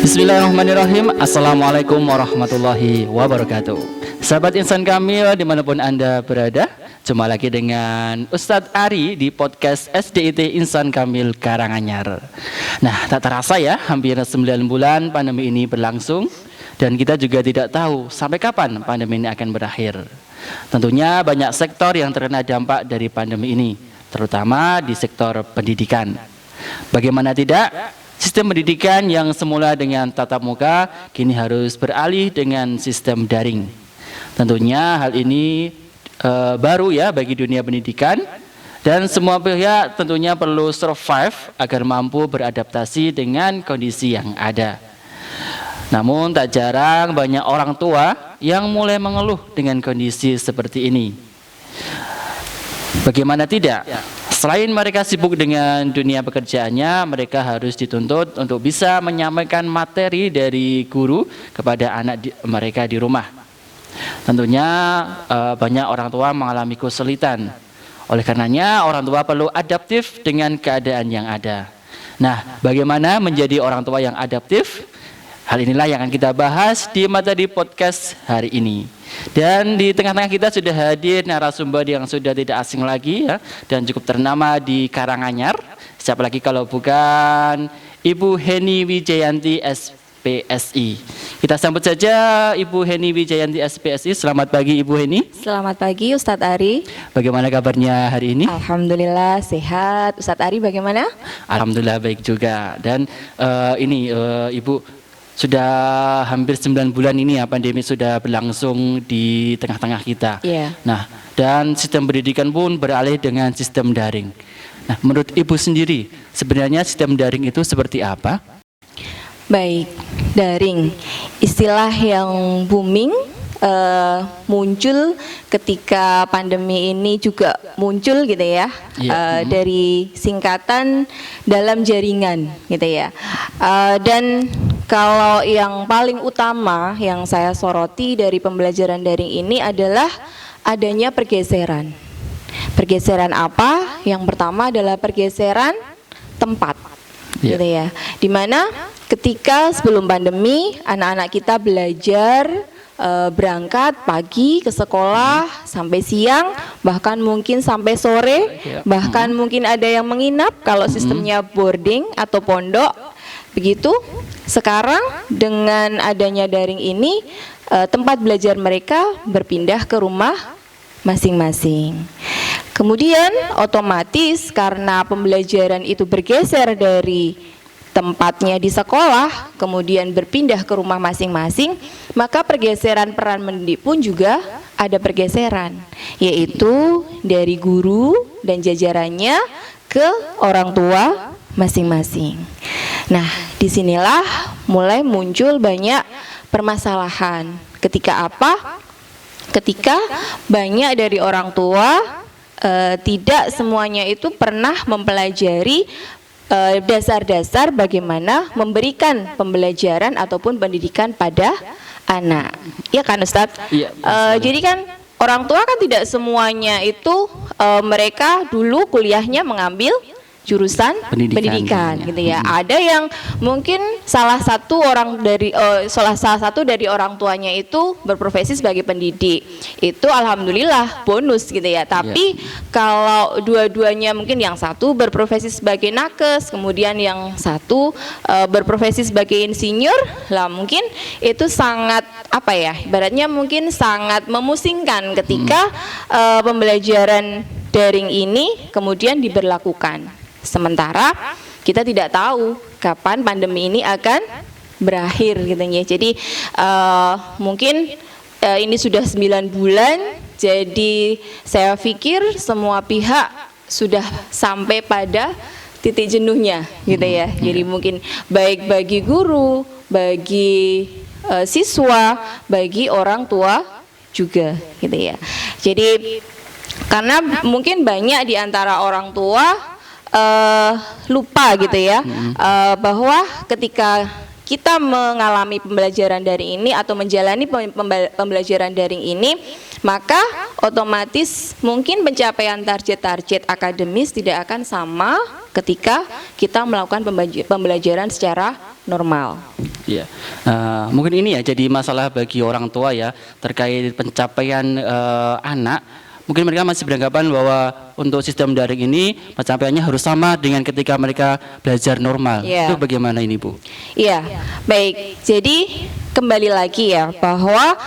Bismillahirrahmanirrahim. Assalamualaikum warahmatullahi wabarakatuh. Sahabat Insan Kamil dimanapun Anda berada, jumpa lagi dengan Ustadz Ari di podcast SDIT Insan Kamil Karanganyar. Nah, tak terasa ya, hampir 9 bulan pandemi ini berlangsung, dan kita juga tidak tahu sampai kapan pandemi ini akan berakhir. Tentunya banyak sektor yang terkena dampak dari pandemi ini, terutama di sektor pendidikan. Bagaimana tidak, sistem pendidikan yang semula dengan tatap muka kini harus beralih dengan sistem daring. Tentunya hal ini baru ya bagi dunia pendidikan, dan semua pihak tentunya perlu survive agar mampu beradaptasi dengan kondisi yang ada. Namun tak jarang banyak orang tua yang mulai mengeluh dengan kondisi seperti ini. Bagaimana tidak? Selain mereka sibuk dengan dunia pekerjaannya, mereka harus dituntut untuk bisa menyampaikan materi dari guru kepada anak mereka di rumah. Tentunya banyak orang tua mengalami kesulitan. Oleh karenanya orang tua perlu adaptif dengan keadaan yang ada. Nah, bagaimana menjadi orang tua yang adaptif? Hal inilah yang akan kita bahas di materi podcast hari ini. Dan di tengah-tengah kita sudah hadir narasumber yang sudah tidak asing lagi ya, dan cukup ternama di Karanganyar. Siapa lagi kalau bukan Ibu Heni Wijayanti SPSI. Kita sambut saja Ibu Heni Wijayanti SPSI. Selamat pagi Ibu Heni. Selamat pagi Ustadz Ari. Bagaimana kabarnya hari ini? Alhamdulillah sehat. Ustadz Ari bagaimana? Alhamdulillah baik juga. Dan Ibu, sudah hampir 9 bulan ini ya pandemi sudah berlangsung di tengah-tengah kita. Yeah. Nah, dan sistem pendidikan pun beralih dengan sistem daring. Nah, menurut Ibu sendiri, sebenarnya sistem daring itu seperti apa? Baik, daring. Istilah yang booming muncul ketika pandemi ini juga muncul gitu ya. Dari singkatan dalam jaringan gitu ya. Dan kalau yang paling utama yang saya soroti dari pembelajaran daring ini adalah adanya pergeseran. Pergeseran apa? Yang pertama adalah pergeseran tempat, gitu ya. Dimana ketika sebelum pandemi anak-anak kita belajar berangkat pagi ke sekolah sampai siang, bahkan mungkin sampai sore, bahkan mungkin ada yang menginap kalau sistemnya boarding atau pondok. Begitu, sekarang dengan adanya daring ini tempat belajar mereka berpindah ke rumah masing-masing. Kemudian otomatis karena pembelajaran itu bergeser dari tempatnya di sekolah kemudian berpindah ke rumah masing-masing, maka pergeseran peran mendidik pun juga ada pergeseran, yaitu dari guru dan jajarannya ke orang tua masing-masing. Nah, disinilah mulai muncul banyak permasalahan. Ketika apa? Ketika banyak dari orang tua tidak semuanya itu pernah mempelajari dasar-dasar bagaimana memberikan pembelajaran ataupun pendidikan pada anak. Ya kan Ustadz? Iya. Jadi kan orang tua kan tidak semuanya itu mereka dulu kuliahnya mengambil jurusan pendidikan gitu ya. Ada yang mungkin salah satu dari orang tuanya itu berprofesi sebagai pendidik. Itu alhamdulillah bonus gitu ya. Tapi kalau dua-duanya mungkin yang satu berprofesi sebagai nakes, kemudian yang satu berprofesi sebagai insinyur, lah mungkin itu sangat ibaratnya mungkin sangat memusingkan ketika pembelajaran daring ini kemudian diberlakukan. Sementara kita tidak tahu kapan pandemi ini akan berakhir gitu ya. Jadi mungkin ini sudah 9 bulan, jadi saya pikir semua pihak sudah sampai pada titik jenuhnya gitu ya. Jadi mungkin baik bagi guru, bagi siswa, bagi orang tua juga gitu ya. Jadi karena mungkin banyak di antara orang tua lupa gitu ya, bahwa ketika kita mengalami pembelajaran daring ini atau menjalani pembelajaran daring ini, maka otomatis mungkin pencapaian target-target akademis tidak akan sama ketika kita melakukan pembelajaran secara normal. Ya, mungkin ini ya jadi masalah bagi orang tua ya terkait pencapaian anak. Mungkin mereka masih beranggapan bahwa untuk sistem daring ini pencapaiannya harus sama dengan ketika mereka belajar normal. Yeah. Itu bagaimana ini, Bu? Iya, baik. Jadi kembali lagi ya bahwa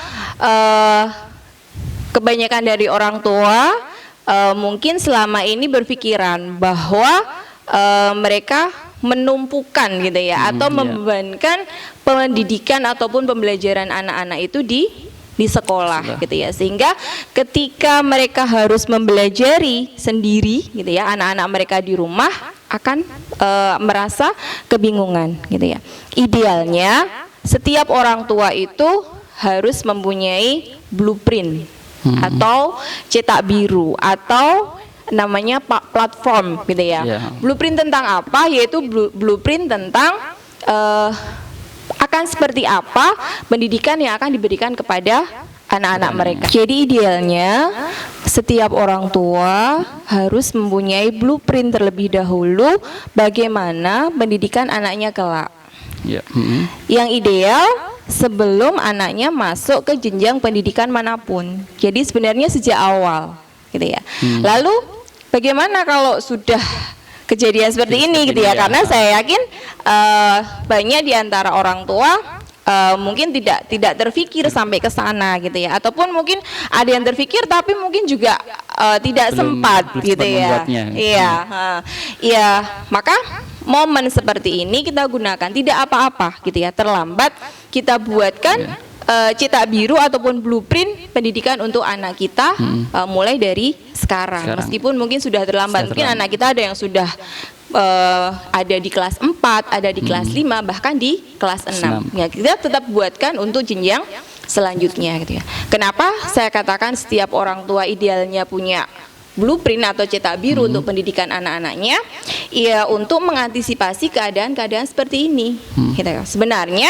kebanyakan dari orang tua mungkin selama ini berpikiran bahwa mereka menumpukan gitu ya atau membebankan pendidikan ataupun pembelajaran anak-anak itu di sekolah gitu ya, sehingga ketika mereka harus mempelajari sendiri gitu ya, anak-anak mereka di rumah akan merasa kebingungan gitu ya. Idealnya setiap orang tua itu harus mempunyai blueprint atau cetak biru atau namanya platform gitu ya. Blueprint tentang apa? Yaitu blueprint tentang akan seperti apa pendidikan yang akan diberikan kepada anak-anak mereka. Jadi idealnya setiap orang tua harus mempunyai blueprint terlebih dahulu bagaimana pendidikan anaknya kelak. Yang ideal sebelum anaknya masuk ke jenjang pendidikan manapun. Jadi sebenarnya sejak awal gitu ya. Lalu bagaimana kalau sudah kejadian seperti ini gitu ya, karena saya yakin banyak di antara orang tua mungkin tidak terfikir sampai ke sana gitu ya, ataupun mungkin ada yang terfikir tapi mungkin juga tidak sempat gitu ya. Iya, maka momen seperti ini kita gunakan, tidak apa-apa gitu ya, terlambat kita buatkan cetak biru ataupun blueprint pendidikan untuk anak kita mulai dari sekarang. Meskipun mungkin sudah terlambat, mungkin anak kita ada yang sudah ada di kelas 4, ada di kelas 5, bahkan di kelas 6. Ya, kita tetap buatkan untuk jenjang selanjutnya gitu ya. Kenapa saya katakan setiap orang tua idealnya punya blueprint atau cetak biru untuk pendidikan anak-anaknya? Ya, untuk mengantisipasi keadaan-keadaan seperti ini. Gitu ya. Sebenarnya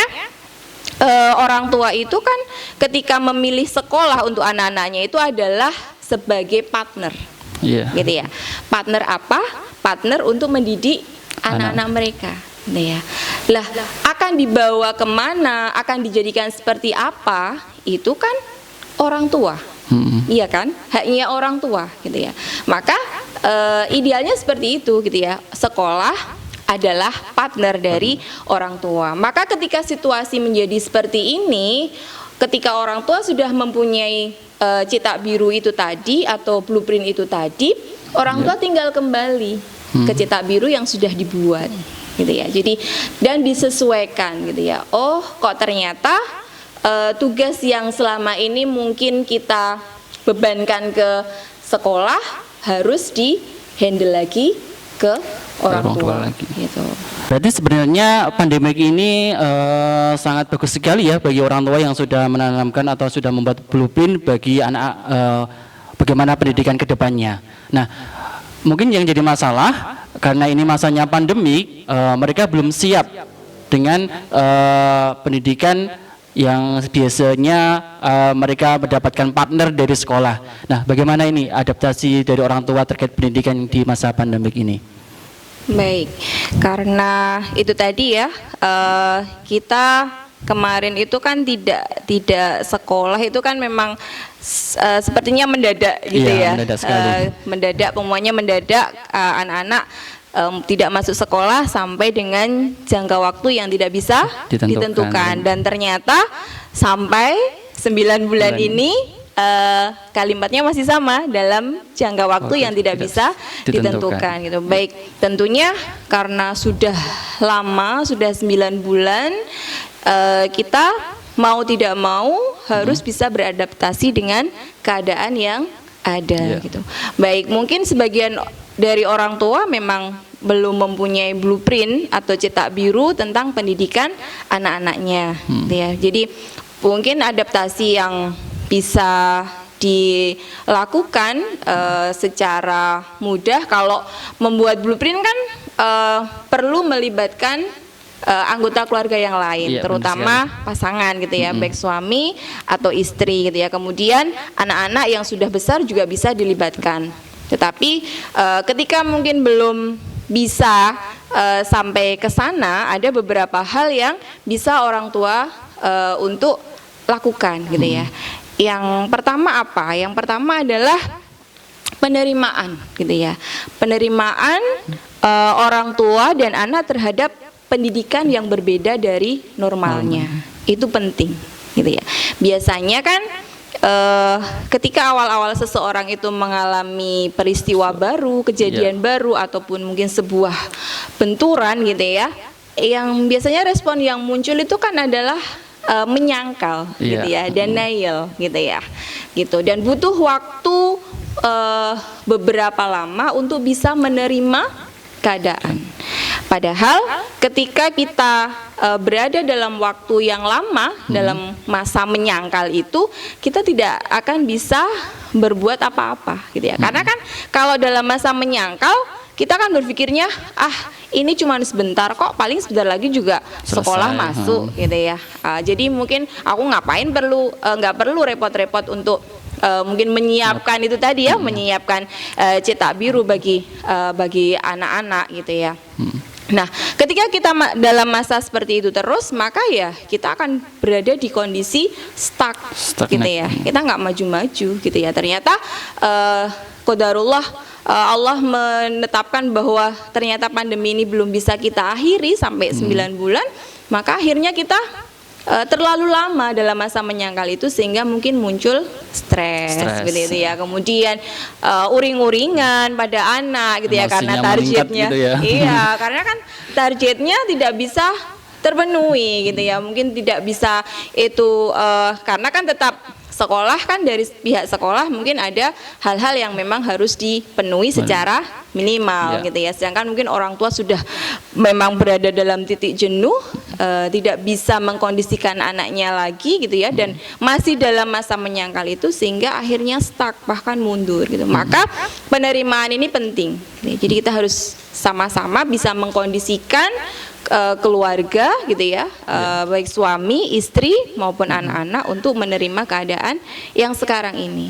orang tua itu kan ketika memilih sekolah untuk anak-anaknya itu adalah sebagai partner, gitu ya. Partner apa? Partner untuk mendidik anak-anak mereka, gitu ya. Lah, akan dibawa kemana? Akan dijadikan seperti apa? Itu kan orang tua, iya kan? Haknya orang tua, gitu ya. Maka idealnya seperti itu, gitu ya. Sekolah adalah partner dari orang tua. Maka ketika situasi menjadi seperti ini, ketika orang tua sudah mempunyai cetak biru itu tadi atau blueprint itu tadi, orang tua tinggal kembali ke cetak biru yang sudah dibuat, gitu ya. Jadi dan disesuaikan, gitu ya. Oh, kok ternyata tugas yang selama ini mungkin kita bebankan ke sekolah harus di handle lagi ke orang tua lagi. Gitu. Berarti sebenarnya pandemik ini sangat bagus sekali ya bagi orang tua yang sudah menanamkan atau sudah membuat blueprint bagi anak bagaimana pendidikan ke depannya. Nah, mungkin yang jadi masalah karena ini masanya pandemik, mereka belum siap dengan pendidikan yang biasanya mereka mendapatkan partner dari sekolah. Nah, bagaimana ini adaptasi dari orang tua terkait pendidikan di masa pandemik ini? Baik, karena itu tadi ya, kita kemarin itu kan tidak sekolah itu kan memang sepertinya mendadak gitu ya, mendadak, pengumumannya mendadak, anak-anak tidak masuk sekolah sampai dengan jangka waktu yang tidak bisa ditentukan. Dan ternyata sampai 9 bulan ini kalimatnya masih sama dalam jangka waktu yang tidak bisa ditentukan gitu. Baik, tentunya karena sudah lama, sudah 9 bulan, kita mau tidak mau harus bisa beradaptasi dengan keadaan yang ada gitu. Baik, mungkin sebagian dari orang tua memang belum mempunyai blueprint atau cetak biru tentang pendidikan anak-anaknya, ya. Jadi mungkin adaptasi yang bisa dilakukan secara mudah. Kalau membuat blueprint kan perlu melibatkan anggota keluarga yang lain, terutama pasangan gitu ya, baik suami atau istri gitu ya. Kemudian anak-anak yang sudah besar juga bisa dilibatkan. Tetapi ketika mungkin belum bisa sampai ke sana, ada beberapa hal yang bisa orang tua untuk lakukan gitu ya. Yang pertama apa? Yang pertama adalah penerimaan gitu ya. Penerimaan orang tua dan anak terhadap pendidikan yang berbeda dari normalnya. Itu penting gitu ya. Biasanya kan ketika awal-awal seseorang itu mengalami peristiwa baru, kejadian baru ataupun mungkin sebuah benturan gitu ya, yang biasanya respon yang muncul itu kan adalah menyangkal gitu ya, denial gitu ya, gitu. Dan butuh waktu beberapa lama untuk bisa menerima keadaan. Padahal ketika kita berada dalam waktu yang lama dalam masa menyangkal itu, kita tidak akan bisa berbuat apa-apa gitu ya. Karena kan kalau dalam masa menyangkal kita kan berpikirnya ini cuma sebentar kok, paling sebentar lagi juga sekolah masuk gitu ya. Jadi mungkin aku nggak perlu repot-repot untuk mungkin menyiapkan itu tadi ya, menyiapkan cetak biru bagi anak-anak gitu ya. Nah, ketika kita dalam masa seperti itu terus, maka ya kita akan berada di kondisi stuck gitu ya. Kita nggak maju-maju gitu ya. Ternyata qadarullah, Allah menetapkan bahwa ternyata pandemi ini belum bisa kita akhiri sampai 9 bulan, maka akhirnya kita terlalu lama dalam masa menyangkal itu sehingga mungkin muncul stres gitu ya. Kemudian uring-uringan pada anak gitu ya, karena targetnya gitu ya. Iya, karena kan targetnya tidak bisa terpenuhi gitu ya. Mungkin tidak bisa itu karena kan tetap sekolah kan, dari pihak sekolah mungkin ada hal-hal yang memang harus dipenuhi secara minimal gitu ya. Sedangkan mungkin orang tua sudah memang berada dalam titik jenuh, tidak bisa mengkondisikan anaknya lagi gitu ya, dan masih dalam masa menyangkal itu sehingga akhirnya stuck bahkan mundur gitu. Maka penerimaan ini penting. Jadi kita harus sama-sama bisa mengkondisikan keluarga gitu ya, baik suami, istri maupun anak-anak untuk menerima keadaan yang sekarang ini.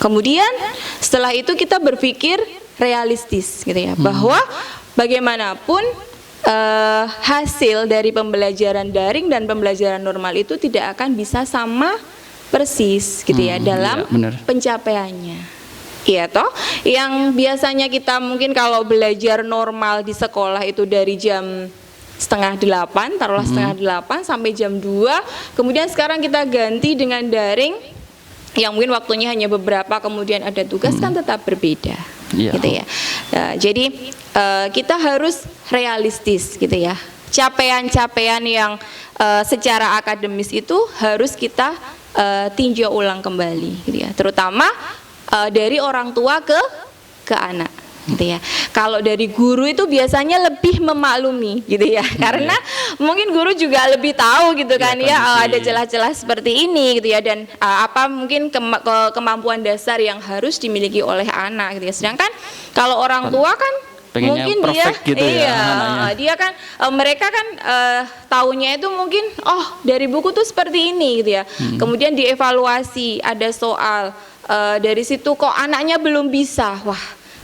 Kemudian setelah itu kita berpikir realistis gitu ya, bahwa bagaimanapun hasil dari pembelajaran daring dan pembelajaran normal itu tidak akan bisa sama persis gitu ya dalam pencapaiannya. Iya toh, yang biasanya kita mungkin kalau belajar normal di sekolah itu dari jam 7:30, taruhlah 7:30 sampai jam 2, kemudian sekarang kita ganti dengan daring yang mungkin waktunya hanya beberapa, kemudian ada tugas, kan tetap berbeda gitu ya. Nah, jadi kita harus realistis gitu ya. Capaian-capaian yang secara akademis itu harus kita tinjau ulang kembali gitu ya, terutama dari orang tua ke anak gitu ya. Kalau dari guru itu biasanya lebih memaklumi gitu ya, karena mungkin guru juga lebih tahu gitu kan ya, ada celah-celah seperti ini gitu ya, dan apa mungkin kemampuan dasar yang harus dimiliki oleh anak gitu ya. Sedangkan kalau orang tua kan mungkin dia gitu dia kan mereka kan taunya itu mungkin dari buku tuh seperti ini gitu ya. Kemudian dievaluasi, ada soal, dari situ kok anaknya belum bisa,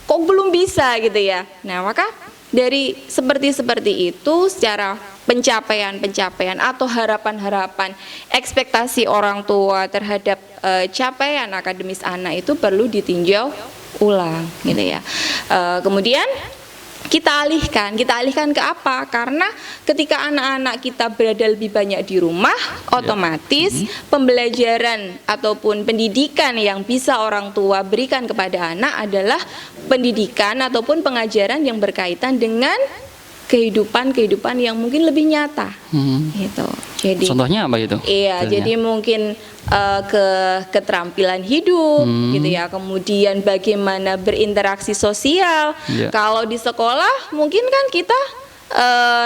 kok belum bisa gitu ya. Nah, maka dari seperti itu, secara pencapaian atau harapan-harapan, ekspektasi orang tua terhadap capaian akademis anak itu perlu ditinjau ulang gitu ya. Kemudian kita alihkan ke apa? Karena ketika anak-anak kita berada lebih banyak di rumah, otomatis pembelajaran ataupun pendidikan yang bisa orang tua berikan kepada anak adalah pendidikan ataupun pengajaran yang berkaitan dengan kehidupan yang mungkin lebih nyata gitu. Jadi contohnya apa itu? Iya, jadi mungkin keterampilan hidup gitu ya, kemudian bagaimana berinteraksi sosial. Kalau di sekolah mungkin kan kita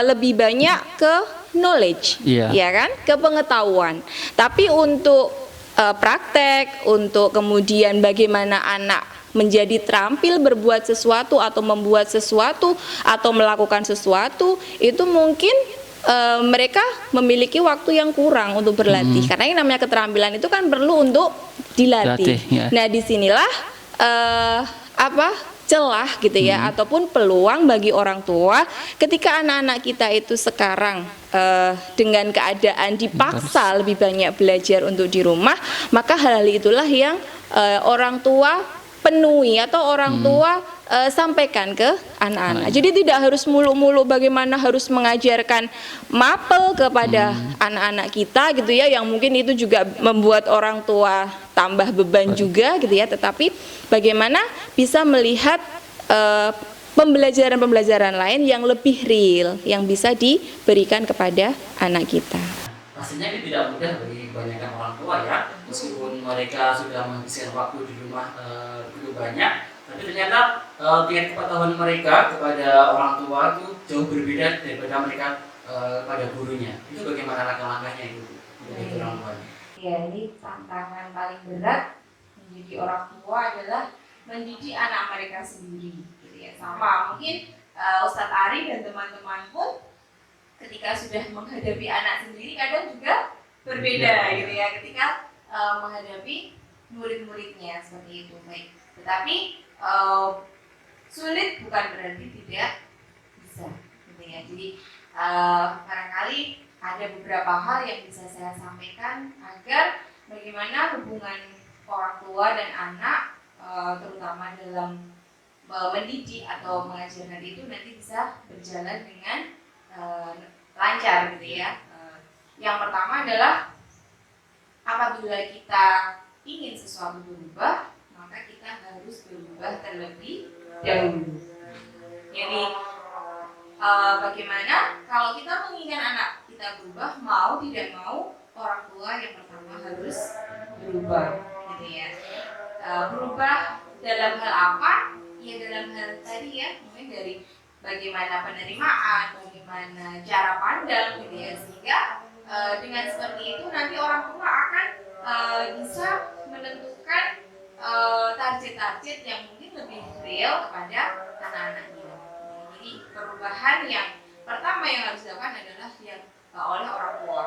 lebih banyak ke knowledge, ya kan, ke pengetahuan. Tapi untuk praktek, untuk kemudian bagaimana anak menjadi terampil berbuat sesuatu atau membuat sesuatu atau melakukan sesuatu, itu mungkin mereka memiliki waktu yang kurang untuk berlatih. Karena yang namanya keterampilan itu kan perlu untuk dilatih. Nah, disinilah celah gitu ya, ataupun peluang bagi orang tua ketika anak-anak kita itu sekarang dengan keadaan dipaksa lebih banyak belajar untuk di rumah, maka hal-hal itulah yang orang tua penuhi atau orang tua sampaikan ke anak-anak. Jadi tidak harus mulu-mulu bagaimana harus mengajarkan mapel kepada anak-anak kita gitu ya, yang mungkin itu juga membuat orang tua tambah beban juga gitu ya, tetapi bagaimana bisa melihat pembelajaran-pembelajaran lain yang lebih real yang bisa diberikan kepada anak kita. Pastinya ini tidak mudah bagi kebanyakan orang tua ya, meskipun mereka sudah menghabiskan waktu di rumah begitu banyak, tapi ternyata tingkat kepatuhan mereka kepada orang tua itu jauh berbeda daripada mereka pada gurunya. Itu bagaimana langkah-langkahnya itu bagi orang tua? Ya, ini tantangan paling berat menjadi orang tua adalah mendidik anak mereka sendiri gitu ya. Sama mungkin Ustadz Ari dan teman-teman pun ketika sudah menghadapi anak sendiri kadang juga berbeda gitu ya ketika menghadapi murid-muridnya seperti itu. Baik, tetapi sulit bukan berarti tidak bisa gitu ya. Jadi barangkali ada beberapa hal yang bisa saya sampaikan agar bagaimana hubungan orang tua dan anak terutama dalam mendidik atau mengajarkan itu nanti bisa berjalan dengan lancar gitu ya. Yang pertama adalah apabila kita ingin sesuatu berubah, maka kita harus berubah terlebih dahulu. Jadi bagaimana kalau kita menginginkan anak kita berubah, mau tidak mau orang tua yang pertama harus berubah gitu ya. Berubah dalam hal apa? Ya dalam hal tadi ya, mungkin dari bagaimana penerimaan, bagaimana cara pandang gitu ya, sehingga dengan seperti itu nanti orang tua akan bisa menentukan target-target yang mungkin lebih real kepada anak-anaknya. Jadi perubahan yang pertama yang harus dilakukan adalah yang oleh orang tua.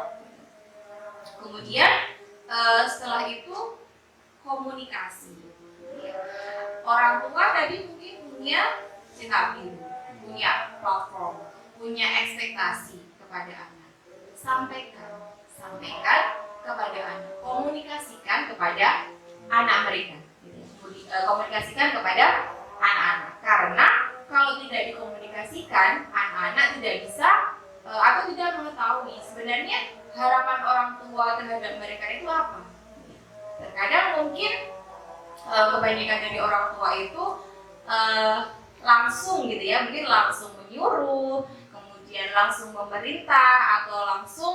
Kemudian setelah itu komunikasi. Orang tua tadi mungkin punya cetak biru, punya platform, punya ekspektasi kepada anak. Sampaikan kepada anak, komunikasikan kepada anak mereka, komunikasikan kepada anak-anak. Karena kalau tidak dikomunikasikan, anak-anak tidak bisa atau tidak mengetahui sebenarnya harapan orang tua terhadap mereka itu apa. Terkadang mungkin kebanyakan dari orang tua itu langsung gitu ya, mungkin langsung menyuruh, kemudian langsung memerintah atau langsung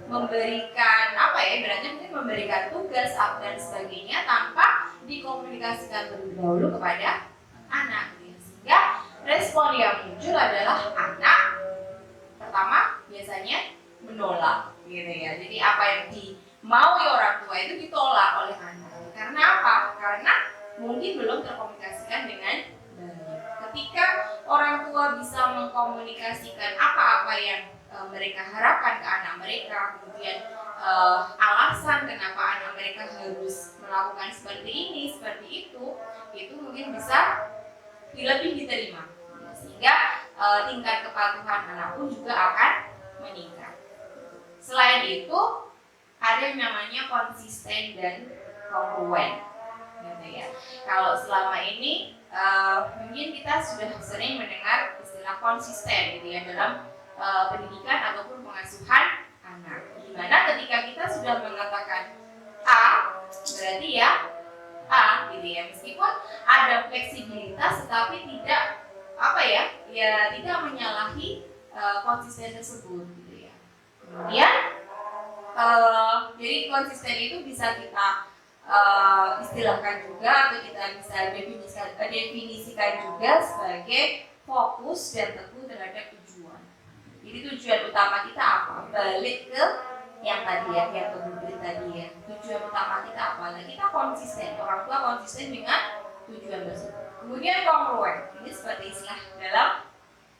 memberikan apa ya, berarti mungkin memberikan tugas dan sebagainya tanpa dikomunikasikan terlebih dahulu kepada anak gitu. Sehingga respon yang muncul adalah anak pertama biasanya menolak gitu ya. Jadi apa yang dimaui orang tua itu ditolak oleh anak. Karena apa? Karena mungkin belum terkomunikasikan dengan baik. Ketika orang tua bisa mengkomunikasikan apa-apa yang mereka harapkan ke anak mereka, kemudian alasan kenapa anak mereka harus melakukan seperti ini, seperti itu mungkin bisa lebih diterima. Sehingga tingkat kepatuhan anak pun juga akan meningkat. Selain itu, ada yang namanya konsisten dan kongruen, gitu ya. Kalau selama ini mungkin kita sudah sering mendengar istilah konsisten, gitu ya, dalam pendidikan ataupun pengasuhan anak. Dimana ketika kita sudah mengatakan A, berarti ya A, gitu ya. Meskipun ada fleksibilitas, tetapi tidak apa ya, tidak menyalahi konsisten tersebut, gitu ya. Kemudian jadi konsisten itu bisa kita istilahkan juga atau kita bisa definisikan juga sebagai fokus dan teguh terhadap tujuan. Jadi tujuan utama kita apa? Balik ke yang tadi ya, yang kemudian tadi ya. Tujuan utama kita apa? Nah, kita konsisten, orang tua konsisten dengan tujuan tersebut. Kemudian kongruen, ini seperti istilah dalam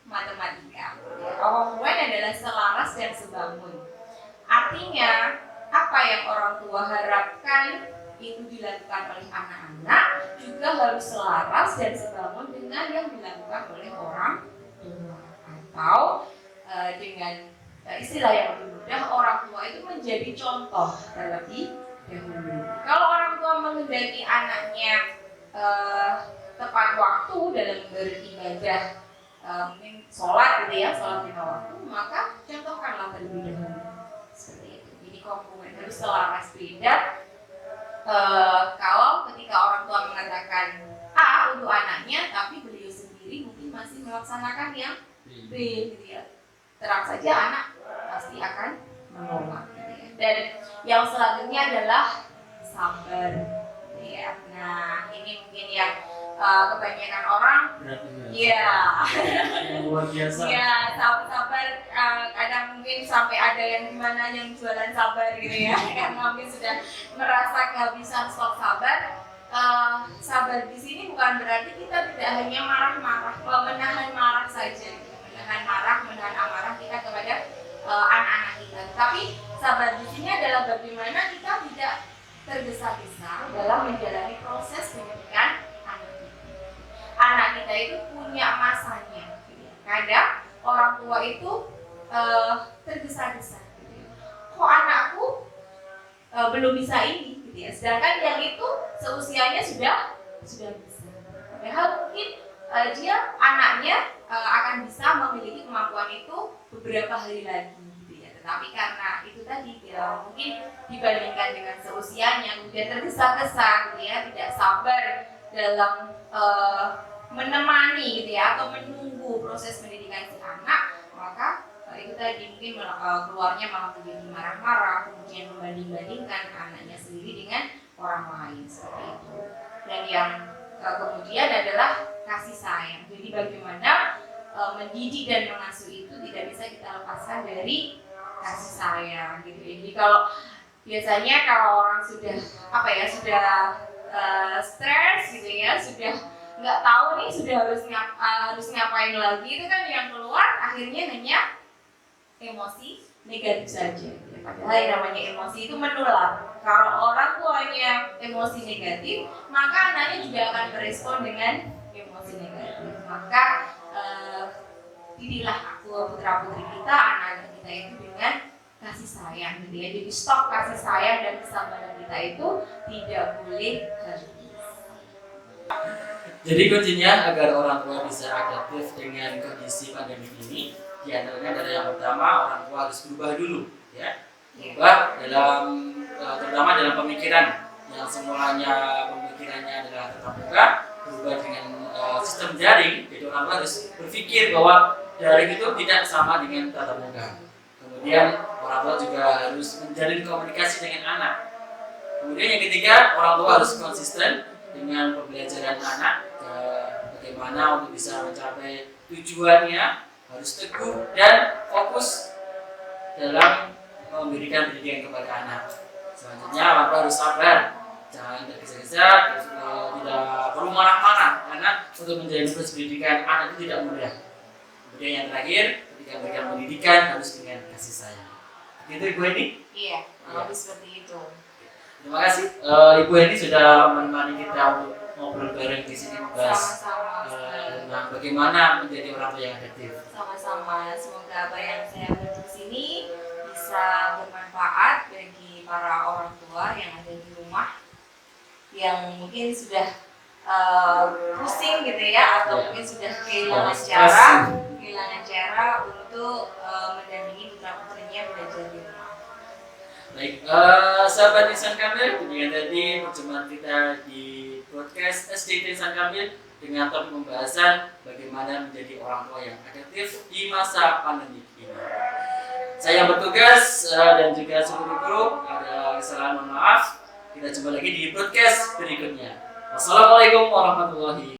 matematika. Kongruen adalah selaras dan sebangun. Artinya apa yang orang tua harapkan itu dilakukan oleh anak-anak juga harus selaras dan sebangun dengan yang dilakukan oleh orang tua. Atau dengan istilah yang lebih mudah, orang tua itu menjadi contoh terlebih dahulu. Kalau orang tua menghendaki anaknya tepat waktu dalam beribadah, mungkin sholat gitu ya, sholat lima waktu, maka contohkanlah terlebih dahulu seperti itu. Jadi kompromi harus selaras. Beda kalau ketika orang tua mengatakan A untuk anaknya, tapi beliau sendiri mungkin masih melaksanakan yang B gitu ya, terang saja anak pasti akan menolak gitu ya. Dan yang selanjutnya adalah sabar gitu ya. Nah ini mungkin yang kebanyakan orang ya luar biasa. Ya, sabar kadang mungkin sampai ada yang gimana yang jualan sabar gitu ya. Karena mungkin sudah merasa kehabisan stok sabar. Sabar di sini bukan berarti kita tidak hanya marah-marah, menahan marah saja, menahan marah, menahan amarah kita kepada anak-anak kita. Tapi sabar di sini adalah bagaimana kita tidak tergesa-gesa dalam menjalani proses pendidikan anak kita itu punya masanya. Kadang orang tua itu tergesa-gesa. Kok anakku belum bisa ini, gitu ya. Sedangkan yang itu seusianya sudah bisa. Padahal mungkin dia anaknya akan bisa memiliki kemampuan itu beberapa hari lagi, gitu ya. Tetapi karena itu tadi mungkin dibandingkan dengan seusianya, kemudian tergesa-gesa, gitu ya, tidak sabar dalam menemani gitu ya, atau menunggu proses pendidikan si anak, maka itu tadi mungkin keluarnya malah menjadi marah-marah, kemudian membanding-bandingkan anaknya sendiri dengan orang lain seperti itu. Dan yang kemudian adalah kasih sayang. Jadi bagaimana mendidik dan mengasuh itu tidak bisa kita lepaskan dari kasih sayang gitu. Jadi kalau biasanya kalau orang sudah stres gitu ya, sudah nggak tahu nih sudah harus ngapain lagi, itu kan yang keluar akhirnya hanya emosi negatif saja. Padahal yang namanya emosi itu menular. Kalau orang tuanya emosi negatif, maka anaknya juga akan berespon dengan emosi negatif. Maka didiklah putra putri kita, anak-anak kita itu dengan kasih sayang gitu ya. Jadi stok kasih sayang dan kesabaran kita itu tidak boleh habis. Jadi kuncinya agar orang tua bisa adaptif dengan kondisi pandemi ini, di antaranya adalah yang pertama, orang tua harus berubah dulu, ya. Berubah terutama dalam pemikiran yang semulanya pemikirannya adalah tatap muka, berubah dengan sistem daring. Jadi orang tua harus berpikir bahwa daring itu tidak sama dengan tatap muka. Kemudian orang tua juga harus menjalin komunikasi dengan anak. Kemudian yang ketiga, orang tua harus konsisten dengan pembelajaran anak, bagaimana untuk bisa mencapai tujuannya, harus teguh dan fokus dalam memberikan pendidikan kepada anak. Selanjutnya orang tua harus sabar, jangan tergesa-gesa, tidak perlu marah-marah, karena untuk menjalani proses pendidikan anak itu tidak mudah. Kemudian yang terakhir, ketika memberikan pendidikan harus dengan kasih sayang. Gitu Ibu Eni? Iya, lebih seperti itu. Terima kasih Ibu Eni sudah menemani kita untuk ngobrol bareng di sini, membahas tentang bagaimana menjadi orang tua yang adaptif. Sama-sama, semoga apa yang saya beri di sini bisa bermanfaat bagi para orang tua yang ada di rumah, yang mungkin sudah pusing gitu ya, atau mungkin sudah kehilangan cara untuk mendampingi putra putrinya belajar di rumah. Baik, sahabat Insan Kamil, demikian tadi perjumpaan kita di podcast SDIT Insan Kamil dengan topik pembahasan bagaimana menjadi orang tua yang adaptif di masa pandemi ini. Saya bertugas dan juga seluruh guru, ada kesalahan, mohon maaf. Kita jumpa lagi di podcast berikutnya. Wassalamualaikum warahmatullahi wabarakatuh.